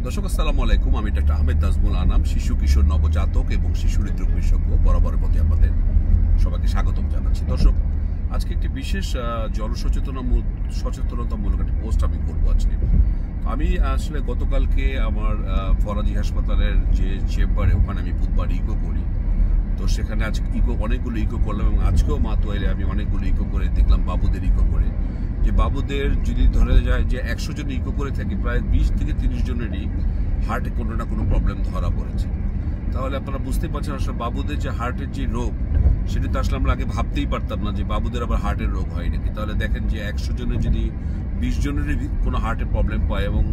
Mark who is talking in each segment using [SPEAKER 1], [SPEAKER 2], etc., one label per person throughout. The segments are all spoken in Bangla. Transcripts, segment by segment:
[SPEAKER 1] দর্শক আসসালামু আলাইকুম। আমি ডাক্তার আহমেদ নাজমুল আনাম, শিশু কিশোর নবজাতক এবং শিশু হৃদরোগ বিশেষজ্ঞ। বরাবরের মধ্যে আপনাদের সবাইকে স্বাগতম জানাচ্ছি। দর্শক, আজকে একটি বিশেষ সচেতনতামূলক একটি পোস্ট আমি করবো আজকে। আমি আসলে গতকালকে আমার ফরাজি হাসপাতালের যে চেম্বারে, ওখানে আমি বুধবার ইকো করি। তো সেখানে আজকে অনেকগুলো ইকো করলাম এবং আজকেও মাতোয়াইলে আমি অনেকগুলো ইকো করে দেখলাম বাবুদের ইকো করে, যে বাবুদের যদি ধরে যায় যে 100 জন ইকো করে থাকি, প্রায় 20 থেকে 30 জনেরই হার্টে কোনো না কোনো প্রবলেম ধরা পড়েছে। তাহলে আপনারা বুঝতে পারছেন আসলে বাবুদের যে হার্টের যে রোগ, সেটা তো আসলে আমরা আগে ভাবতেই পারতাম না যে বাবুদের আবার হার্টের রোগ হয় নাকি। তাহলে দেখেন যে 100 জনের যদি 20 জনেরই কোনো হার্টের প্রবলেম পায়, এবং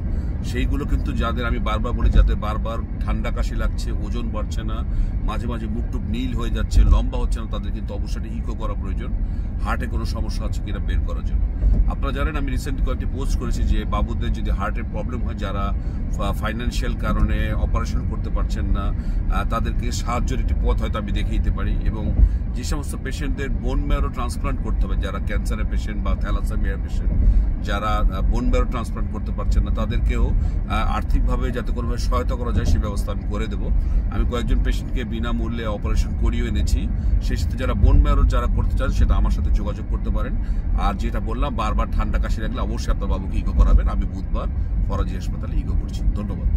[SPEAKER 1] সেইগুলো কিন্তু যাদের, আমি বারবার বলি, যাদের বারবার ঠান্ডা কাশি লাগছে, ওজন বাড়ছে না, মাঝে মাঝে মুখটুক নীল হয়ে যাচ্ছে, লম্বা হচ্ছে না, তাদের কিন্তু অবশ্যই ইকো করা প্রয়োজন, হার্টে কোনো সমস্যা আছে কিনা বের করার জন্য। আপনারা জানেন আমি রিসেন্টলি কয়েকটি পোস্ট করেছি যে বাবুদের যদি হার্টের প্রবলেম হয়, যারা ফাইন্যান্সিয়াল কারণে অপারেশন করতে পারছেন না, তাদেরকে সাহায্যের একটি পথ হয়তো আমি দেখিয়ে দিতে পারি। এবং যে সমস্ত পেশেন্টদের বোন ম্যারো ট্রান্সপ্লান্ট করতে হবে, যারা ক্যান্সারের পেশেন্ট বা থ্যালাসেমিয়ার পেশেন্ট, যারা বোন ম্যারো ট্রান্সপ্লান্ট করতে পারছেন না, তাদেরকেও আর্থিকভাবে যাতে কোনোভাবে সহায়তা করা যায় সেই ব্যবস্থা আমি করে দেবো। আমি কয়েকজন পেশেন্টকে বিনামূল্যে অপারেশন করিয়েও এনেছি। সেই সাথে যারা বোন ম্যারো যারা করতে চান, সেটা আমার সাথে যোগাযোগ করতে পারেন। আর যেটা বললাম, বারবার ঠান্ডা কাশি লাগলে অবশ্যই আপনার বাবুকে ইকো করাবেন। আমি বুধবার ফরাজি হাসপাতালে ইকো করছি। ধন্যবাদ।